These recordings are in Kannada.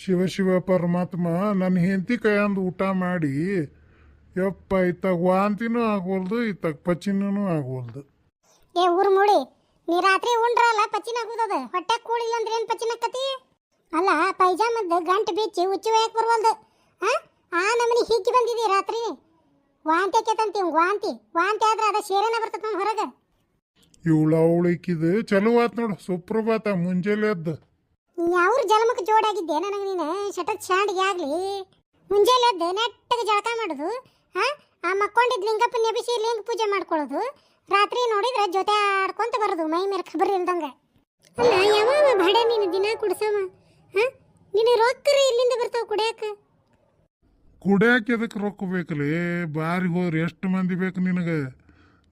ಶಿವ ಶಿವ ಪರಮಾತ್ಮ ನನ್ನ ಹೆಂಡತಿ ಕೈಯಂದು ಊಟ ಮಾಡಿ ಯಪ್ಪ ಇತ್ತಾಗ ವಾಂತಿನೂ ಆಗೋಲ್ದು ಇತ್ತಾಗ ಪಚಿನೂ ಆಗೋಲ್ದು. ಏ ಊರ್ ಮೂಳಿ, ನೀ ರಾತ್ರಿ ಉಂಡ್ರಲ್ಲ ಪಚಿನ ಆಗುದದ. ಹೊಟ್ಟೆ ಕೂಳಿಲ್ಲ ಅಂದ್ರೆ ಏನು ಪಚಿನ ಆಕತಿ? ಅಲ್ಲ ಪೈಜಾಮದ್ದು ಗಂಟು ಬಿಚ್ಚಿ ಉಚ್ಚಿ ಒಯ್ಯಕ್ಕೆ ಬರುವಲ್ದು. ಆ ನಮ್ಮನಿ ಹಿಕ್ಕಿ ಬಂದಿದಿ ರಾತ್ರಿ. ವಾಂತಿ ಆಕೇತಂತಿ ವಾಂತಿ ವಾಂತಿ ಆದ್ರೆ ಅದ ಶೇರೇನ ಬರ್ತದ ನಮ್ಮ ಹೊರಗೆ. ಇವಳ ಅವಳಿಕಿದು ಚಲೋ ಆತ್ ನೋಡು, ಸುಪ್ರಭಾತ ಮುಂಜಾನೆ ಎದ್ದು. ಯಾವ್ರ ಜಲಮಕ್ಕೆ ಜೋಡಾಗಿದ್ದೆ ನನಗೆ ನೀನು ಶಟದ್ ಶಾಂಡಿಗೆ ಆಗಲಿ. ಮುಂಜಾನೆ ಎದ್ದು ನೆಟ್ಟಗೆ ಜಳಕ ಮಾಡೋದು, ಆ ಮಕ್ಕೊಂಡಿದ್ದು ಲಿಂಗಪ್ಪನ ನೆಬಿಸಿ ಲಿಂಗ ಪೂಜೆ ಮಾಡ್ಕೊಳ್ಳೋದು, ರಾತ್ರಿ ನೋಡಿದ್ರೆ ಜೊತೆ ಆಡ್ಕೊಂತ ಬರೋದು ಮೈ ಮೇಲೆ ಖಬರ್ ಇಲ್ದಂಗೆ. ಅಲ್ಲ ಯಾವಾಗ ಬಾಡೆ ನೀನು ದಿನ ಕುಡ್ಸವ? ನೀನು ರೊಕ್ಕರಿ ಇಲ್ಲಿಂದ ಬರ್ತಾವ ಕುಡಿಯಾಕ? ಕುಡಿಯಾಕ ಎದಕ್ಕೆ ರೊಕ್ಕ ಬೇಕಲ್ಲಿ? ಬಾರಿಗೆ ಹೋದ್ರೆ ಎಷ್ಟು ಮಂದಿ ಬೇಕು ನಿನಗೆ?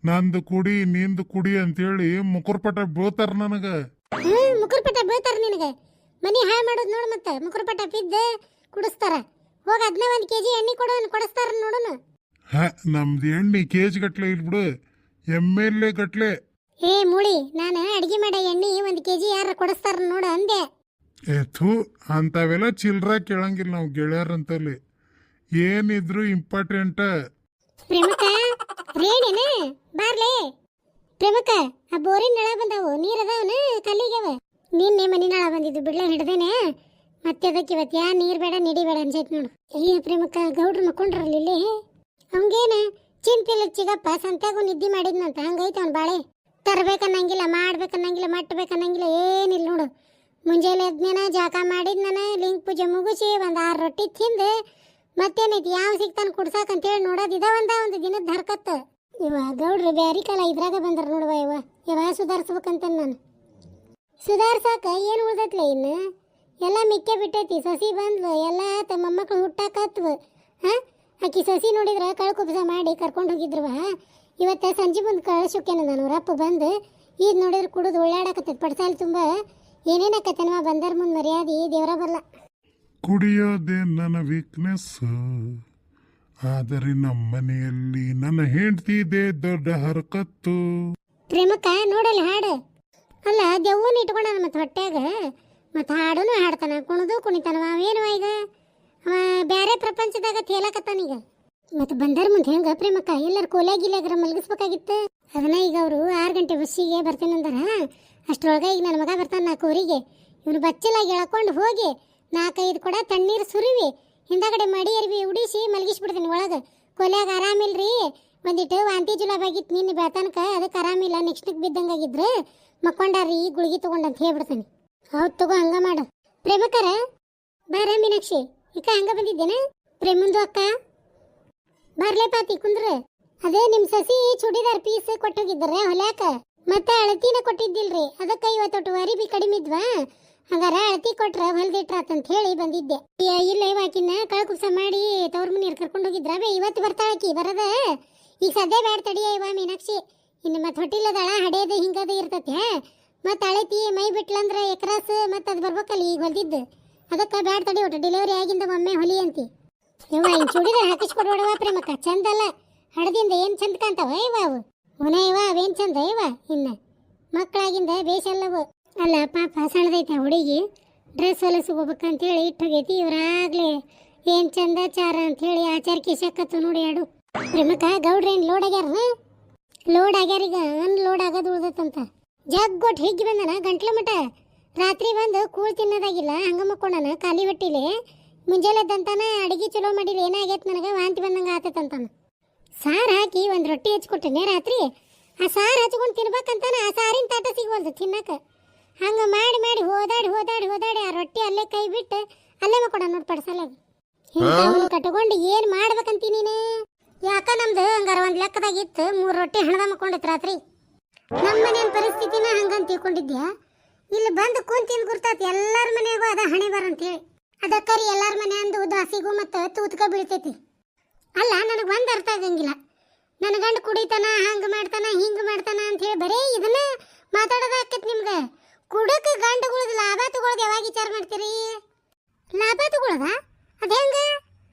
ನಂದು ಕುಡಿ ನಿಂದು ಕುಡಿ ಅಂತೇಳಿ ಮುಕುರ್ಪಟ ಬೀಳ್ತಾರ ನನಗೆ. ಮುಕುರ್ಪಟ ಬೀಳ್ತಾರ ನಿನಗೆ? ಮನಿ ಹಾಳು ಮಾಡೋದು ನೋಡು. ಮತ್ತೆ ಮುಕುರ್ಪಟ ಬಿದ್ದು ಕುಡಿಸ್ತಾರ. ಹೋಗಿ ಅದನ್ನ 1 kg ಎಣ್ಣೆ ಕೊಡಿಸ್ತಾರ ನೋಡೋಣ. ನಮ್ದು ಎಣ್ಣೆ ಕೇಜ್ ಗಟ್ಲೆ ಇಲ್ಬಿಡು, MLA ಗಟ್ಲೆ. ಏ ಮೂಳಿ, ನಾನು ಅಡಿಗೆ ಮಾಡೋ ಎಣ್ಣೆ 1 kg ಯಾರು ಕೊಡಿಸ್ತಾರ ನೋಡು ಅಂದೆ. ಥೂ, ಅಂಥವೆಲ್ಲ ಚಿಲ್ರ ಕೇಳಂಗಿಲ್ಲ ನಾವು ಗೆಳೆಯರಂತಲ್ಲಿ. ಏನಿದ್ರು ಇಂಪಾರ್ಟೆಂಟ. ಪ್ರೇಮಕ ರೇಣೇನ ಬಾರ್ಲೆ. ಪ್ರೇಮಕ ಆ ಬೋರಿನ ನಳ ಬಂದಾವು, ನೀರ್ ಅದಾವನ ಕಲ್ಲಿಗೆವ? ನಿನ್ನೆ ಮನಿ ನಳ ಬಂದಿದ್ದು ಬಿಡ್ಲ ಹಿಡ್ದೇನೆ. ಮತ್ತೆ ಅದಕ್ಕೆ ಇವತ್ತು ಯಾ ನೀರ್ ಬೇಡ ನಿಡಿಬೇಡ ಅನ್ಸೈತಿ ನೋಡು. ಅಯ್ಯ ಪ್ರೇಮಕ, ಗೌಡ್ರು ಮಕ್ಕೊಂಡ್ರಲ್ಲ ಇಲ್ಲಿ. ಅವಂಗೇನ ಚಿಂಪಿಲ್ಲ ಚಿಗಪ್ಪ ಸಂತ್ಯಾಗೂ ನಿದ್ದೆ ಮಾಡಿದ್ನಂತ. ಹಂಗೈತೆ ಅವ್ನು ಬಾಳೆ. ತರ್ಬೇಕನ್ನಂಗಿಲ್ಲ, ಮಾಡ್ಬೇಕನ್ನಂಗಿಲ್ಲ, ಮಟ್ಬೇಕನ್ನಂಗಿಲ್ಲ, ಏನಿಲ್ಲ ನೋಡು. ಮುಂಜಾನೆ ಎದ್ನೇನ ಜಾಕ ಮಾಡಿದ್ನ, ಲಿಂಗ ಪೂಜೆ ಮುಗಿಸಿ 6 ರೊಟ್ಟಿ ತಿಂದು ಮತ್ತೇನೈತಿ ಯಾವ ಸಿಗ್ತಾನೆ ಕುಡ್ಸಾಕಂತೇಳಿ ನೋಡೋದು ಒಂದು ದಿನದ ಹರ್ಕತ್ತ. ಇವ ಗೌಡ್ರು ಬ್ಯಾರಿ ಕಾಲ ಇದ್ರಾಗ ಬಂದ್ರ ನೋಡುವ. ಇವ ಸುಧಾರಿಸ್ಬೇಕಂತ ನಾನು. ಸುಧಾರ್ಸಾಕ ಏನು ಉಳ್ದತ್ಲೆ ಇನ್ನು? ಎಲ್ಲ ಮಿಕ್ಕೆ ಬಿಟ್ಟೈತಿ. ಸಸಿ ಬಂದ್ಲು, ಎಲ್ಲ ತಮ್ಮ ಮೊಮ್ಮಕ್ಳು ಹುಟ್ಟಾಕತ್ವ. ಆಕಿ ಸಸಿ ನೋಡಿದ್ರೆ ಕಳ್ಕುಬ್ಸ ಮಾಡಿ ಕರ್ಕೊಂಡು ಹೋಗಿದ್ರವ. ಇವತ್ತು ಸಂಜೆ ಮುಂದೆ ಕಳ್ಸೋಕೇನ ನಾನು. ರಪ್ಪ ಬಂದು ಈಗ ನೋಡಿದ್ರೆ ಕುಡಿದು ಒಳ್ಳಾಡಕತ್ತೈತಿ ಪಡ್ಸಾಲಿ ತುಂಬ. ಏನೇನಾಕತ್ತೇನವ ಬಂದರ ಮುಂದೆ ಮರ್ಯಾದೆ ದೇವರ ಬರಲ್ಲ. ಕುಡಿಯೋದೇ ನನ್ನ ವೀಕ್ನೆಸ್, ಆದರೆ ನಮ್ಮ ಮನೆಯಲ್ಲಿ ನನ್ನ ಹೆಂಡತಿದೆ ದೊಡ್ಡ ಹರಕತ್ತು. ಪ್ರೇಮಕ್ಕ ನೋಡಲ್ಲ ಹಾಡು. ಅಲ್ಲ ದೆವ್ವನ ಇಟ್ಕೊಂಡ ಮತ್ತೆ ಹೊಟ್ಯಾಗ. ಮತ್ತೆ ಹಾಡನು ಹಾಡ್ತಾನ, ಕುಣಿದು ಕುಣಿತಾನ. ಅವೇನುವ ಈಗ ಅವ ಬೇರೆ ಪ್ರಪಂಚದಾಗ ತೇಲಾಕತ್ತಾನೀಗ. ಮತ್ತೆ ಬಂದರ ಮುಂದೆ ಹೆಂಗ ಪ್ರೇಮಕ್ಕ? ಎಲ್ಲರೂ ಕೋಲಾಗಿಲ್ಲಾಗ್ರ ಮಲಗಿಸ್ಬೇಕಾಗಿತ್ತು. ಅದನ್ನ ಈಗ ಅವರು 6 ಗಂಟೆ ಬಸ್ಸಿಗೆ ಬರ್ತೀನಂದಾರ. ಅಷ್ಟರೊಳಗೆ ಈಗ ನನ್ನ ಮಗ ಬರ್ತಾನೆ 4 ಊರಿಗೆ. ಇವನು ಬಚ್ಚಲಾಗಿ ಎಳ್ಕೊಂಡು ಹೋಗಿ 4-5 ಕೊಡ ತಣ್ಣೀರು ಸುರಿವಿ ಹಿಂದಗಡೆ ಮಡಿ ಅರ್ವಿ ಉಡಿಸಿ ಮಲಗಿಸ್ಬಿಡ್ತೀನಿ ಒಳಗೆ. ಕೊಲೆಯಾಗ ಆರಾಮಿಲ್ರಿ, ಒಂದಿಟ್ಟು ವಾಂತಿ ಜುಲಾಬಾಗಿತ್ತು ನಿನ್ನೆ ಬೆಳತನಕ, ಅದಕ್ಕೆ ಆರಾಮಿಲ್ಲ, ನೆಕ್ಸ್ಟಿಗೆ ಬಿದ್ದಂಗಾಗಿದ್ರೆ ಮಕ್ಕೊಂಡಾರಿ ಗುಳಿಗೆ ತೊಗೊಂಡಂತ ಹೇಳ್ಬಿಡ್ತಾನೆ. ಹೌದು ತಗೋ, ಹಂಗ ಮಾಡು. ಪ್ರೇಮಕರ ಬಾರ ಮೀನಾಕ್ಷಿ, ಇಕ ಹಂಗ ಬಂದಿದ್ದೇನೆ. ಪ್ರೇಮಂದು ಅಕ್ಕ ಬಾರ್ಲೇ ಪಾತಿ ಕುಂದ್ರ. ಅದೇ ನಿಮ್ಮ ಸಸಿ ಚೂಡಿದಾರ್ ಪೀಸ್ ಕೊಟ್ಟೋಗಿದ್ದಾರೆ ಹೊಲ್ಯಾಕ. ಮತ್ತೆ ಅಳತಿನ ಕೊಟ್ಟಿದ್ದಿಲ್ರಿ, ಅದಕ್ಕೆ ಇವತ್ತು ಅರಿಬಿ ಕಡಿಮೆ ಇದ್ವಾ. ಹಂಗಾರ ಅಳತಿ ಕೊಟ್ರ ಹೊಲ್ದಿಟ್ರಾತಂತ ಹೇಳಿ ಬಂದಿದ್ದೆ. ಇಲ್ಲ ಇವಾಕಿನ ಕಳ್ಕುಬ್ಸ ಮಾಡಿ ತವ್ರ ಮನೆಯವ್ರು ಕರ್ಕೊಂಡು ಹೋಗಿದ್ರಾವೆ. ಇವತ್ತು ಬರ್ತಾಳಕಿ ಬರದ. ಈಗ ಸದ್ಯ ಬ್ಯಾಡ ತಡಿಯ ಇವ ಮೀನಾಕ್ಷಿ. ಇನ್ನು ಮತ್ತೆ ಹೊಟ್ಟಿಲ್ಲದಾಳ ಹಡೆಯದ ಹಿಂಗದ ಇರ್ತತೆ. ಮತ್ತೆ ಅಳತಿ ಮೈ ಬಿಟ್ಲಂದ್ರೆ ಎಕ್ರಾಸ್ ಮತ್ತೆ ಅದು ಬರ್ಬೇಕಲ್ಲ ಈಗ ಹೊಲ್ದಿದ್ದು. ಅದಕ್ಕೆ ಬ್ಯಾಡ ತಡಿ, ಒಟ್ಟು ಡೆಲಿವರಿ ಆಗಿಂದ ಒಮ್ಮೆ ಹೊಲಿ ಅಂತಿ. ಇವ ಇನ್ನು ಚೂಡಿದಾರ ಹಾಕಿಸ್ಕೊಡ್ಬೇಡವ ಪ್ರೇಮಕ್ಕ, ಚಂದಲ್ಲ. ಹಡದಿಂದ ಏನು ಚಂದ ಕಾಣ್ತಾವ ಇವ ಅವು. ಉನ ಇವ ಅವೇನು ಚಂದ ಇವ. ಇನ್ನು ಮಕ್ಕಳಾಗಿಂದ ಬೇಷಲ್ಲವು. ಅಲ್ಲ ಪಾಪ ಸಣ್ಣದೈತೆ ಹುಡುಗಿ, ಡ್ರೆಸ್ ಹೊಲಸ್ಕೋಬೇಕಂತೇಳಿ ಇಟ್ಟೋಗೈತಿ. ಇವ್ರಾಗ್ಲೇ ಏನು ಚಂದ ಚಾರ ಅಂಥೇಳಿ ಆಚಾರ ಕಿಸಕತ್ತು ನೋಡಿ ಆಡು. ಪ್ರೇಮಕ್ಕ ಗೌಡ್ರೇನು ಲೋಡ್ ಆಗ್ಯಾರ? ಲೋಡ್ ಆಗ್ಯಾರೀಗ, ಅನ್ಲೋಡ್ ಆಗೋದು ಉಳ್ದತ್ತಂತ. ಜಗ್ಗೊಟ್ಟು ಹಿಗ್ಗಿ ಬಂದನ ಗಂಟ್ಲ ಮಠ. ರಾತ್ರಿ ಬಂದು ಕೂಳ್ ತಿನ್ನೋದಾಗಿಲ್ಲ, ಹಂಗ ಮಕ್ಕೊಂಡನ ಖಾಲಿ ಹೊಟ್ಟಿಲೆ. ಮುಂಜಾನೆದ್ದಂತಾನ ಅಡಿಗೆ ಚಲೋ ಮಾಡಿಲ್ಲ, ಏನಾಗೈತೆ ನನಗೆ ವಾಂತಿ ಬಂದಂಗೆ ಆತೈತಂತಾನ. ಸಾರು ಹಾಕಿ ಒಂದು ರೊಟ್ಟಿ ಹಚ್ಕೊಟ್ಟಿನಿ ರಾತ್ರಿ. ಆ ಸಾರು ಹಚ್ಕೊಂಡು ತಿನ್ಬೇಕಂತಾನ ಆ ಸಾರಿನ ತಾಟ ಸಿಗ್ವಲ್ದು ತಿನ್ನಕ. ಹಂಗೆ ಮಾಡಿ ಮಾಡಿ ಹೋದಾಡಿ ಆ ರೊಟ್ಟಿ ಅಲ್ಲೇ ಕೈ ಬಿಟ್ಟು ಅಲ್ಲೇ ಮಕ್ಕೊಡ ನೋಡಿ ಪಡ್ಸಲಾಗ. ಹಿಂಗೆ ಕಟ್ಕೊಂಡು ಏನು ಮಾಡ್ಬೇಕಂತೀನಿ ನೀನು? ಯಾಕ ನಮ್ದು ಹಂಗಾರ ಒಂದು ಲೆಕ್ಕದಾಗಿತ್ತು 3 ರೊಟ್ಟಿ ಹಣದ ಮಕ್ಕೊಂಡೈತೆ ರಾತ್ರಿ. ನಮ್ಮ ಮನೇನ ಪರಿಸ್ಥಿತಿನ ಹಂಗಂತ ತಿಳ್ಕೊಂಡಿದ್ಯಾ? ಇಲ್ಲಿ ಬಂದು ಕುಂತಿನ ಗುರ್ತಾತಿ ಎಲ್ಲರ ಮನೆಗೂ ಅದ ಹಣೆ ಬರಂತೇಳಿ. ಅದಕ್ಕರಿ ಎಲ್ಲರ ಮನೆ ಅಂದು ದಾಸಿಗೂ ಮತ್ತು ತೂತ್ಕ ಬೀಳ್ತೈತಿ. ಅಲ್ಲ ನನಗೆ ಒಂದು ಅರ್ಥ ಆಗಂಗಿಲ್ಲ. ನನ್ನ ಗಂಡು ಕುಡಿತಾನ, ಹಂಗೆ ಮಾಡ್ತಾನ, ಹಿಂಗೆ ಮಾಡ್ತಾನ ಅಂಥೇಳಿ ಬರೀ ಇದನ್ನ ಮಾತಾಡೋದಾಕೈತಿ ನಿಮ್ಗೆ. ಕುಡಕ್ಕೆ ಗಂಡುಗಳದ ಲಾಭ ತಗೊಳ್ಳೋದು ಯಾವಾಗ ವಿಚಾರ ಮಾಡ್ತೀರಿ? ಲಾಭ ತಗೊಳ್ಳೋದ ಅದು ಹೆಂಗೆ?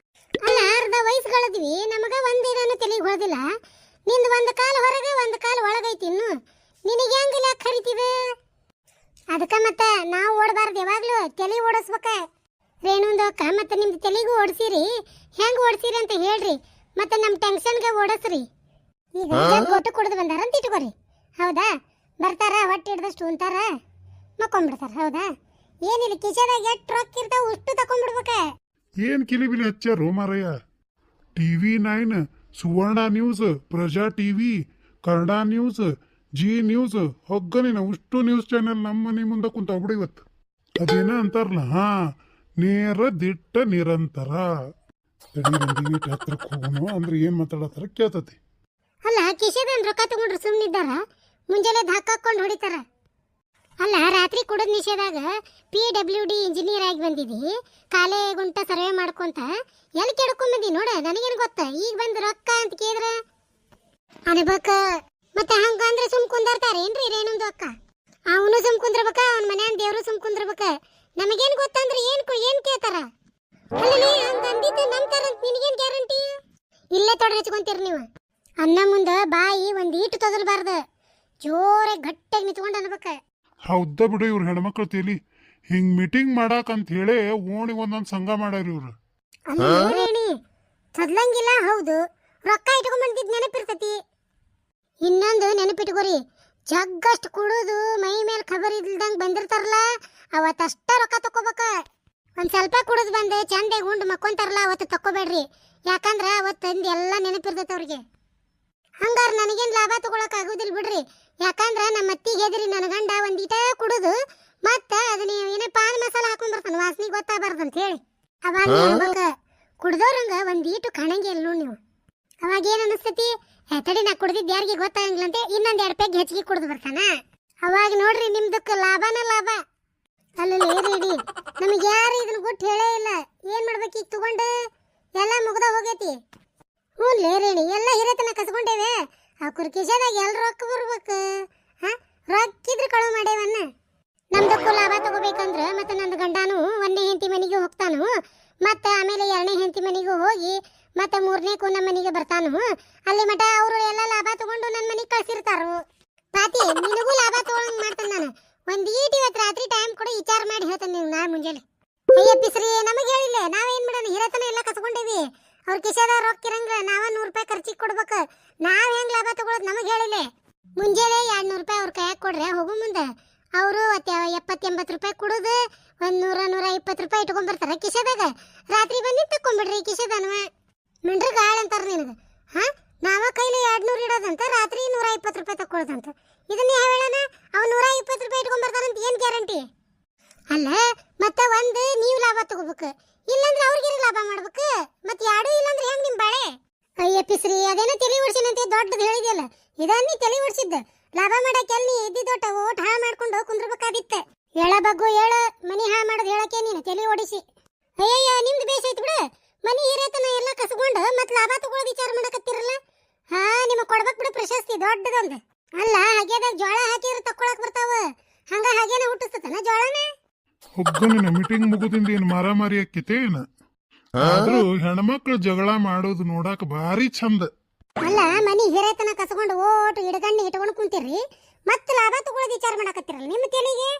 ಅಲ್ಲ ಅರ್ಧ ವಯಸ್ಸುಗಳದ್ವಿ, ನಮಗೆ ಒಂದೇನೂ ತಲೆಗೆ ಹೊಳೆದಿಲ್ಲ. ನಿಂದು ಒಂದು ಕಾಲು ಹೊರಗೆ ಒಂದು ಕಾಲು ಒಳಗೈತಿ. ಇನ್ನು ನಿನಗೆ ಹೆಂಗೆ ಲೆಕ್ಕ ಹರಿತಿದೆ? ಅದಕ್ಕೆ ಮತ್ತೆ ನಾವು ಓಡಬಾರ್ದು, ಯಾವಾಗಲೂ ತಲೆ ಓಡಿಸ್ಬೇಕ. ರೇಣುಂದು ಅಕ್ಕ ಮತ್ತೆ ನಿಮ್ದು ತಲೆಗೂ ಓಡಿಸಿರಿ, ಹೆಂಗ್ ಓಡಿಸಿರಿ ಅಂತ ಹೇಳ್ರಿ, ಮತ್ತೆ ನಮ್ಮ ಟೆನ್ಷನ್ಗೆ ಓಡಿಸ್ರಿ. ಈಗ ಊಟ ಕುಡಿದು ಬಂದಾರ ಅಂತ ಇಟ್ಕೋರಿ, ಹೌದಾ? ಬರ್ತಾರ ಹೊಟ್ಟೆ ಹಿಡ್ದಷ್ಟು ಉಂತಾರ, ಮಕ್ಕೊಂಡ್ಬಿಡ್ತಾರ, ಹೌದಾ? ಏನಿಲ್ಲ, ಕಿಶೆದಾಗ ಎಷ್ಟು ರೊಕ್ಕ ಇರ್ತಾವ ಅಷ್ಟು ತಕೊಂಡ್ಬಿಡ್ಬೇಕ. ಏನ್ ಕಿಲಿಬಿಲಿ ಹಚ್ಚಾರು ಮಾರಯ್ಯ? TV9, Suvarna News, Praja TV, Kannada News, Zee News, ಹೊಗ್ಗನಿನ ಉಷ್ಟು ನ್ಯೂಸ್ ಚಾನೆಲ್ ನಮ್ಮ ಮನೆ ಮುಂದೆ ಕುಂತಾಗ್ಬಿಡು ಇವತ್ತು. ಅದೇನ ಅಂತಾರಲ್ಲ, ಹಾ, ನೇರ ದಿಟ್ಟ ನಿರಂತರ. ತಡಿ ಹತ್ರಕ್ಕೆ ಹೋಗೋಣ ಅಂದ್ರೆ ಏನ್ ಮಾತಾಡತ್ತಾರ ಕೇಳ್ತತಿ. ಅಲ್ಲ, ಕಿಶೆದಾಗ ರೊಕ್ಕ ತಗೊಂಡ್ರು ಸುಮ್ಮನಿದ್ದಾರ, ಮುಂಜಾನೆ ಹಾಕೊಂಡು ಹೊಡಿತಾರ. ಅಲ್ಲ, ರಾತ್ರಿ ಕುಡಿದ ನಿಷೇಧಾಗ PWD ಇಂಜಿನಿಯರ್ ಆಗಿ ಬಂದಿದ್ದಿ, ಕಾಲೇ ಗುಂಟ ಸರ್ವೆ ಮಾಡ್ಕೊಂತ ಎಲ್ಲಿ ಕೆಡ್ಕೊಂಬಂದಿ ನೋಡ, ನನಗೇನು ಗೊತ್ತ. ಈಗ ಬಂದು ರೊಕ್ಕ ಅಂತ ಕೇಳಿದ್ರ ಅನ್ಬೇಕ. ಮತ್ತೆ ಹಂಗಂದ್ರೆ ಸುಮ್ ಕುಂದರ್ತಾರೇನ್ರಿ ರೇಣುಂದು ಅಕ್ಕ? ಅವನು ಸುಮ್ ಕುಂದ್ರಬೇಕ, ಅವನ ಮನ್ಯಾನ ದೇವ್ರು ಸುಮ್ ಕುಂದ್ರಬೇಕ. ನಮಗೇನು ಗೊತ್ತಂದ್ರೆ ಏನ್ ಕೇಳ್ತಾರ? ಅಲ್ಲೇ ಹಂಗ ಅಂದಿದ್ದು ನಂಬ್ತಾರಂತ ನಿನಗೇನು ಗ್ಯಾರಂಟಿ? ಇಲ್ಲೇ ತೊಡೆ ಹಚ್ಕೊಂತೀರಿ ನೀವು. ಅನ್ನ ಮುಂದ ಬಾಯಿ ಒಂದ್ ಈಟು ತೊದಲ್ಬಾರ್ದು, ಜೋರಾಗಿ ಗಟ್ಟಿಯಾಗಿ ನಿಂತ್ಕೊಂಡು ಅನ್ಬೇಕ. ಹೌದ ಬಿಡು, ಇವ್ರ ಹೆಣ್ಮಕ್ಳು ತೇಲಿ ಹಿಂಗ್ ಮೀಟಿಂಗ್ ಮಾಡಾಕ ಅಂತ ಹೇಳಿ ಓಣಿಗೆ ಒಂದೊಂದ್ ಸಂಘ ಮಾಡ್ಯಾರ ಇವ್ರು. ಅಲ್ಲೇನಿ ಚದ್ಲಂಗಿಲ್ಲ, ಹೌದು, ರೊಕ್ಕ ಇಟ್ಕೊಂಡ್ಬಂದಿದ್ ನೆನಪಿರ್ತತಿ. ಇನ್ನೊಂದು ನೆನಪಿಟ್ಕೋರಿ, ಜಗ್ಗಷ್ಟು ಕುಡಿದು ಮೈ ಮೇಲೆ ಖಬರ್ ಇಲ್ದಂಗೆ ಬಂದಿರ್ತಾರಲ್ಲ, ಅವತ್ತಷ್ಟ ರೊಕ್ಕ ತಕೋಬೇಕ. ಒಂದ್ ಸ್ವಲ್ಪ ಕುಡಿದು ಬಂದು ಚಂದಾಗಿ ಉಂಡು ಮಕ್ಕೊಂತಾರಲ್ಲ, ಅವತ್ತು ತಕೋಬೇಡ್ರಿ. ಯಾಕಂದ್ರ ಅವತ್ತಂದು ಎಲ್ಲ ನೆನಪಿರ್ತೈತೆ ಅವ್ರಿಗೆ. ಹಂಗಾರ ನನಗೇನು ಲಾಭ ತಗೊಳಕ್ ಆಗೋದಿಲ್ಲ ಬಿಡ್ರಿ. ಯಾಕಂದ್ರ ನಮ್ಮ ಅತ್ತಿಗೆ ಎದ್ರಿ ನನ್ನ ಗಂಡ ಒಂದೀಟ ಕುಡಿದು ಮತ್ತೆ ಅದನ್ನ ಏನೇ ಪಾನ್ ಮಸಾಲ ಹಾಕೊಂಡ್ ಬರ್ತಾನ, ವಾಸನೆ ಗೊತ್ತಾಗಬಾರ್ದು ಅಂತ ಹೇಳಿ. ಅವಾಗ ಕುಡ್ದವ್ರಂಗ ಒಂದೀಟು ಕಾಣಂಗಿಲ್ಲ ನೋಡಿ ನೀವು. ಅವಾಗ ಏನ್ ಅನಿಸ್ತತಿ, ತಡಿ ನಾ ಕುಡ್ದಿದ್ದು ಯಾರಿಗೆ ಗೊತ್ತಾಗಂಗಿಲ್ಲ ಅಂತ ಇನ್ನೊಂದ್ 2 ಪೆಗ್ ಹೆಚ್ಚಿಗೆ ಕುಡ್ದು ಬರ್ತಾನ. ಅವಾಗ ನೋಡ್ರಿ ನಿಮ್ದಕ್ಕೆ ಲಾಭನ ಲಾಭ. ಅಲ್ಲಲ್ಲಿ ರೇಡಿ, ನಮಗೆ ಯಾರು ಇದನ್ನ ಗುಟ್ಟು ಹೇಳೇ ಇಲ್ಲ. ಏನ್ ಮಾಡ್ಬೇಕು ಈಗ ತಗೊಂಡು? ಎಲ್ಲ ಮುಗ್ದ ಹೋಗೈತಿ. ಹ್ಞೂ ರೇಣಿ, ಎಲ್ಲ ಹಿರೇತನ ಕಸ್ಕೊಂಡೇವೆ. ಆ ಕುರ್ಕಿಶದಾಗ ಎಲ್ ರೊಕ್ಕ ಬರ್ಬೇಕು? ರೊಕ್ಕಿದ್ರೆ ಕಳು ಮಾಡೇವನ್ನ. ನಮ್ದಕ್ಕೂ ಲಾಭ ತಗೋಬೇಕಂದ್ರ ಮತ್ತೆ ನಂದು ಗಂಡನು 1ನೇ ಹೆಂಡತಿ ಮನೆಗೆ ಹೋಗ್ತಾನು, ಮತ್ತೆ ಆಮೇಲೆ 2ನೇ ಹೆಂಡತಿ ಮನೆಗೂ ಹೋಗಿ ಮತ್ತೆ 3ನೇ ನಮ್ಮ ಮನೆಗೆ ಬರ್ತಾನು. ಅಲ್ಲಿ ಮಠ ಅವರು ಎಲ್ಲ ಲಾಭ ತಗೊಂಡು ನನ್ನ ಮನೆಗೆ ಕಳ್ಸಿರ್ತಾರು. ಪಾತಿ, ನಿನಗೂ ಲಾಭ ತಗೊಳಂಗ್ ಮಾಡ್ತಾನೆ ನಾನು. ಒಂದ್ ಈಟ್ ಇವತ್ತು ರಾತ್ರಿ ಟೈಮ್ ಕೂಡ ವಿಚಾರ ಮಾಡಿ ಹೇಳ್ತಾನೆ ನೀವು. ನಾ ಮುಂಜಾನೆ ಅಯ್ಯಪ್ಪಿಸ್ರಿ ನಮಗೆ ಹೇಳಿಲ್ಲ, ನಾವೇನ್ ಮಾಡೋಣ, ಹಿರೇತನ ಎಲ್ಲ ಕಸ್ಕೊಂಡೇವಿ. ಅವ್ರ ಕಿಶೆದಾಗ ರೊಕ್ಕ ಇರಂಗ ನಾವ 100 ರೂಪಾಯಿ ಖರ್ಚಿಗೆ ಕೊಡ್ಬೇಕು. ನಾವ್ ಹೆಂಗ್ ಲಾಭ ತಗೊಳೋದು ನಮಗೆ ಹೇಳಿಲ್ಲ. ಮುಂಜಾನೆ 200 ರೂಪಾಯಿ ಅವ್ರ ಕೈಯಾಗ ಕೊಡ್ರೆ ಹೋಗು ಮುಂದೆ ಅವರು 70-80 ರೂಪಾಯಿ ಕುಡಿದು 100-120 ರೂಪಾಯಿ ಇಟ್ಕೊಂಡ್ ಬರ್ತಾರ ಕಿಶೆದಾಗ. ರಾತ್ರಿ ಬಂದು ತಕೊಂಡ್ಬಿಡ್ರಿ ಕಿಶೆದನ್ವ. ಮಿಂಡ್ರ ಗಾಳ ಅಂತಾರ ನಿನಗೆ. ನಾವ ಕೈಲಿ 200 ಇಡೋದಂತ, ರಾತ್ರಿ 120 ರೂಪಾಯಿ ತಕೊಳ್ಳೋದಂತ. ಇದನ್ನ ಯಾವ ಹೇಳೋಣ? ಅವ್ 120 ರೂಪಾಯಿ ಇಟ್ಕೊಂಡ್ ಬರ್ತಾರಂತ ಏನ್ ಗ್ಯಾರಂಟಿ? ಅಲ್ಲ, ಮತ್ತೆ ಒಂದು ನೀವು ಲಾಭ ತಗೋಬೇಕು, ಇಲ್ಲಂದ್ರೆ ಅವ್ರಿಗೆ ಲಾಭ ಮಾಡ್ಬೇಕು. ಮತ್ತೆ ಯಾರು ಇಲ್ಲಂದ್ರೆ ಹೆಂಗ್ ನಿಮ್ ಬಾಳೆ? ಅಯ್ಯಪ್ಪಿಸ್ರಿ, ಅದೇನೋ ತಲೆ ಓಡಿಸಿನಂತೆ ದೊಡ್ಡದು ಹೇಳಿದ್ಯಲ್ಲ, ಇದನ್ನ ತಲೆ ಓಡಿಸಿದ್ದು. ಲಾಭ ಮಾಡಕ್ಕೆ ಅಲ್ಲಿ ಎದ್ದಿದ್ದೋಟ ಓಟ್ ಹಾಳು ಮಾಡ್ಕೊಂಡು ಕುಂದ್ರಬೇಕಾದಿತ್ತೆ. ಹೇಳ ಬಗ್ಗು ಹೇಳ, ಮನಿ ಹಾಳು ಮಾಡೋದು ಹೇಳಕ್ಕೆ ನೀನು ತಲೆ ಓಡಿಸಿ. ಅಯ್ಯಯ್ಯ, ನಿಮ್ದು ಬೇಸ ಐತಿ ಬಿಡು. ಮನಿ ಹಿರೇತನ ಎಲ್ಲ ಕಸ್ಕೊಂಡು ಮತ್ತೆ ಲಾಭ ತಗೊಳ್ಳೋದು ವಿಚಾರ ಮಾಡಕತ್ತಿರಲ್ಲ. ನಿಮಗೆ ಕೊಡ್ಬೇಕು ಬಿಡು ಪ್ರಶಸ್ತಿ ದೊಡ್ಡದೊಂದು. ಅಲ್ಲ, ಹಾಗೆದಾಗ ಜೋಳ ಹಾಕಿದ್ರೆ ತಕ್ಕೊಳಕ್ ಬರ್ತಾವ, ಹಂಗ ಹಾಗೇನ ಹುಟ್ಟಿಸ್ತತನ ಜೋಳನ? ಒಗ್ಗನಿನ ಮೀಟಿಂಗ್ ಮುಗುದಿಂದ ಏನ್ ಮಾರಾಮಾರಿ ಆಕ್ಕೈತೆ ಏನ? ಆದ್ರೂ ಹೆಣ್ಮಕ್ಳು ಜಗಳ ಮಾಡೋದು ನೋಡಾಕ ಭಾರಿ ಚಂದ. ಅಲ್ಲ, ಮನಿ ಹಿರೇತನ ಕಸ್ಕೊಂಡು ಓಟು ಹಿಡ್ಗಣ್ಣಿ ಇಟ್ಕೊಂಡು ಕುಂತಿರ್ರಿ, ಮತ್ತೆ ಲಾಭ ತಗೊಳ್ಳೋದು ವಿಚಾರ ಮಾಡಕತ್ತಿರಲ್ಲ. ನಿಮ್ಮ ತೆಲಿಗೆ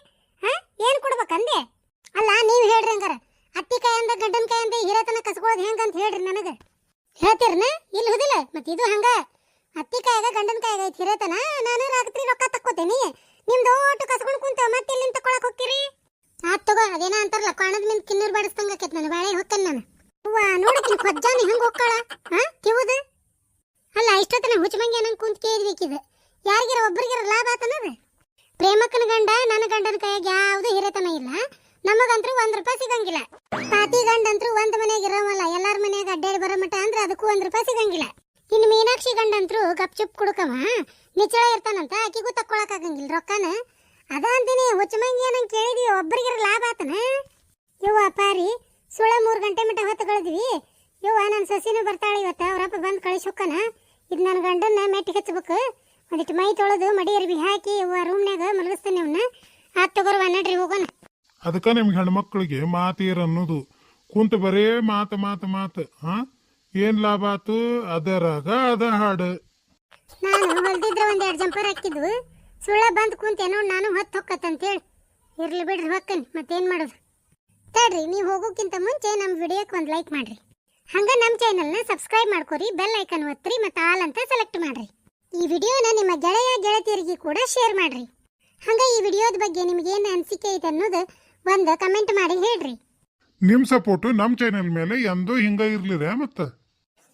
ಏನ್ ಕೊಡ್ಬೇಕಂದೆ? ಅಲ್ಲ, ನೀವು ಹೇಳ್ರಿ ಹಂಗಾರ, ಅತ್ತಿ ಕಾಯಿಂದ ಗಂಡನ ಕಾಯಿಂದ ಹಿರೇತನ ಕಸ್ಕೊಳ್ಳೋದು ಹೆಂಗಂತ ಹೇಳ್ರಿ ನನಗೆ. ಹೇಳ್ತೀರನ? ಇಲ್ಲಿ ಹುದಿಲ್ಲ ಮತ್ತೆ ಇದು ಹಂಗ. ಅತ್ತಿ ಕಾಯಾಗ ಗಂಡನ ಕಾಯಾಗ ಐತಿ ಹಿರೇತನ, ನಾನು ರಾತ್ರಿ ರೊಕ್ಕ ತಕ್ಕೋತೇನಿ, ನಿಮ್ದು ಓಟು ಕಸ್ಕೊಂಡು ಕುಂತ ಮತ್ತೆ ಎಲ್ಲಿಂದ ತಕೊಳಕ್ ಹೋಗ್ತೀರಿ? ಆತ್ ತಗೋ, ಅದೇನ ಅಂತಾರಲ್ಲ, ಕಾಣದ ಮೇಲೆ ಕಿನ್ನೂರ್ ಬಾಡಿಸ್ದಂಗ ಆಕೈತಿ. ನಾನು ಬಾಳೆ ಹೊಕ್ಕನ್ ನಾನು. ನೋಡಕಿನ ಕೊಜ್ಜಾನಿ ಹೆಂಗ್ ಹೋಗ್ಕಾಳ ಕಿವುದು. ಅಲ್ಲ, ಇಷ್ಟೊತ್ತನ ಹುಚ್ಚಮಂಗಿ ನಂಗೆ ಕುಂತ ಕೇಳ್ಬೇಕಿದೆ, ಯಾರಿಗಾರ ಒಬ್ಬರಿಗಾರ ಲಾಭ ಆತನದ? ಪ್ರೇಮಕ್ಕನ ಗಂಡ ನನ್ನ ಗಂಡನ ಕೈಯಾಗ ಯಾವ್ದು ಹಿರೇತನ ಇಲ್ಲ, ನಮಗಂತೂ 1 ರೂಪಾಯಿ ಸಿಗಂಗಿಲ್ಲ. ಪಾತಿ ಗಂಡಂತೂ ಒಂದ್ ಮನೆಯಾಗ ಇರೋವಲ್ಲ, ಎಲ್ಲಾರ ಮನ್ಯಾಗ ಅಡ್ಡಾಡಿ ಬರೋ ಮಟ ಅಂದ್ರೆ ಅದಕ್ಕೂ 1 ರೂಪಾಯಿ ಸಿಗಂಗಿಲ್ಲ. ಇನ್ನು ಮೀನಾಕ್ಷಿ ಗಂಡಂತೂ ಗಪ್ ಚುಪ್ ಕುಡ್ಕವ ನಿಚ್ಚಳ ಇರ್ತಾನಂತ, ಆಕಿಗೂ ತಕ್ಕೊಳಕ್ ಆಗಂಗಿಲ್ಲ ರೊಕ್ಕನ. ಅದ ಅಂತೀನಿ, ಹುಚ್ಚಮಂಗಿ ನಂಗೆ ಕೇಳಿದ್ವಿ, ಒಬ್ಬರಿಗಾರ ಲಾಭ ಆತನ? ಯವ್ವ ಪಾರಿ, ಸುಳ 3 ಗಂಟೆ ಮಟ್ಟ ಹೊತ್ತು ಕಳೆದ್ವಿ. ಯವ್ವ, ನನ್ನ ಸೊಸಿನೂ ಬರ್ತಾಳೆ ಇವತ್ತು, ಅವರಪ್ಪ ಬಂದು ಕಳಿಸಿ ಹೊಕ್ಕನ. ಇದು ನನ್ನ ಗಂಡನ್ನ ಮೆಟ್ಟಿಗೆ ಹಚ್ಬೇಕು, ಒಂದಿಟ್ಟು ಮೈ ತೊಳೆದು ಮಡಿ ಅರ್ಬಿ ಹಾಕಿ ಯವ್ವ ರೂಮ್ನಾಗ ಮಲಗಿಸ್ತೇನೆ ಅವನ್ನ. ಆತ್ ತಗೋರ್ವ, ನಡ್ರಿ ಹೋಗೋಣ. ಅದಕ್ಕ ನಿಮ್ಗೆ ಹೆಣ್ಮಕ್ಳಿಗೆ ಮಾತೀರ್ ಅನ್ನೋದು, ಕುಂತ ಬರೇ ಮಾತು ಮಾತು ಮಾತು. ಏನ್ ಲಾಭ ಆತು? ಅದರಾಗ ಅದ ಹಾಡು. ನಾನು ಹೊಲ್ದಿದ್ರ 1-2 ಜಂಪರ್ ಹಾಕಿದ್ವು, ಸುಳ್ಳ ಬಂದು ಕುಂತೇನೋ ನಾನು ಹೊತ್ತು ಹೊಕ್ಕತ್ತಂತೇಳಿ. ಇರ್ಲಿ ಬಿಡ್ರಿ ಹೊಕ್ಕನ್, ಮತ್ತೇನ್ ಮಾಡೋದು? ತಡ್ರಿ ನೀವು ಹೋಗೋಕ್ಕಿಂತ ಮುಂಚೆ ನಮ್ಮ ವಿಡಿಯೋಕ್ಕೆ ಒಂದು ಲೈಕ್ ಮಾಡ್ರಿ. ಹಂಗ ನಮ್ಮ ಚಾನೆಲ್ನ ಸಬ್ಸ್ಕ್ರೈಬ್ ಮಾಡ್ಕೊರಿ, ಬೆಲ್ ಐಕನ್ ಒತ್ತಿರಿ ಮತ್ತು ಆಲ್ ಅಂತ ಸೆಲೆಕ್ಟ್ ಮಾಡ್ರಿ. ಈ ವಿಡಿಯೋನ ನಿಮ್ಮ ಗೆಳೆಯ ಗೆಳತಿಯರಿಗೆ ಕೂಡ ಶೇರ್ ಮಾಡ್ರಿ. ಹಂಗ ಈ ವಿಡಿಯೋದ ಬಗ್ಗೆ ನಿಮ್ಗೇನು ಅನಿಸಿಕೆ ಐತೆ ಅನ್ನೋದು ಒಂದು ಕಮೆಂಟ್ ಮಾಡಿ ಹೇಳ್ರಿ. ನಿಮ್ಮ ಸಪೋರ್ಟು ನಮ್ಮ ಚಾನೆಲ್ ಮೇಲೆ ಎಂದೂ ಹಿಂಗ ಇರ್ಲಿರ ಮತ್ತೆ.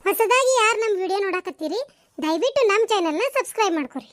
ಹೊಸದಾಗಿ ಯಾರು ನಮ್ಮ ವಿಡಿಯೋ ನೋಡಕತ್ತೀರಿ ದಯವಿಟ್ಟು ನಮ್ಮ ಚಾನೆಲ್ನ ಸಬ್ಸ್ಕ್ರೈಬ್ ಮಾಡ್ಕೊರಿ.